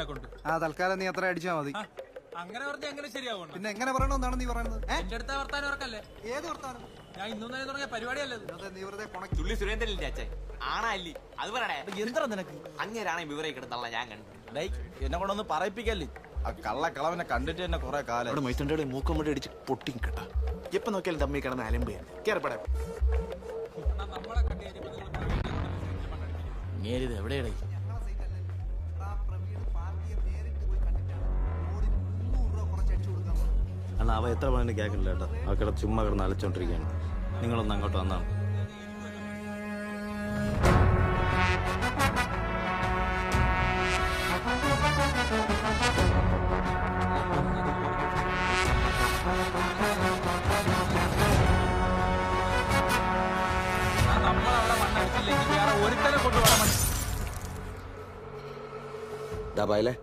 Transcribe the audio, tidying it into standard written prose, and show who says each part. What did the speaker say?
Speaker 1: എന്നെ കൊണ്ട്.
Speaker 2: ആ തൽക്കാലം നീ അത്ര അടിച്ചാ മതി.
Speaker 1: അങ്ങനെ പറഞ്ഞ എങ്ങനെ ശരിയാവും?
Speaker 2: പിന്നെ എങ്ങനെ പറയണമെന്നാണ് നീ പറയുന്നത്?
Speaker 1: എന്റെ അടുത്ത വർത്താനം ഓർക്കല്ലേ?
Speaker 2: ഏത് വർത്താനം?
Speaker 1: ഞാൻ ഇന്നും തുടങ്ങിയ പരിപാടിയല്ലേ?
Speaker 2: നീ വെറുതെ
Speaker 3: ചുള്ളി സുരേന്ദ്രനില്ലേ അച്ഛൻ? ആണല്ലേ? അത് പറയണേ.
Speaker 4: എന്താ നിനക്ക്?
Speaker 3: അങ്ങേരാണെ വിവരം കിടന്നുള്ള ഞാൻ കണ്ടു.
Speaker 4: എന്നെ കൊണ്ടൊന്ന് പറയിപ്പിക്കല്ലേ. ആ കള്ളക്കളവനെ കണ്ടിട്ട് തന്നെ കുറെ കാലം.
Speaker 5: അവിടെ മൈത്തൻ്റെ മൂക്കം കൊണ്ട് അടിച്ച് പൊട്ടി കേട്ടാ. എപ്പൊ നോക്കിയാലും തമ്മി കിടന്ന് അലമ്പ് കേറപ്പെടാ.
Speaker 1: നമ്മളെ കണ്ടി
Speaker 4: എവിടെയാടേ?
Speaker 6: അണ്ണാ അവ എത്ര പണി കേൾക്കില്ല കേട്ടോ. ആ കിട ചുമ്മാ കിടന്ന് അലച്ചോണ്ടിരിക്കുകയാണ്. നിങ്ങളൊന്ന് അങ്ങോട്ട് വന്നാണ്.
Speaker 1: നമ്മളവിടെ മണ്ണടിച്ചില്ലെങ്കിൽ വേറെ ഒരുത്തനെ കൊണ്ടുപോകാൻ
Speaker 5: ഡാബായില്ലേ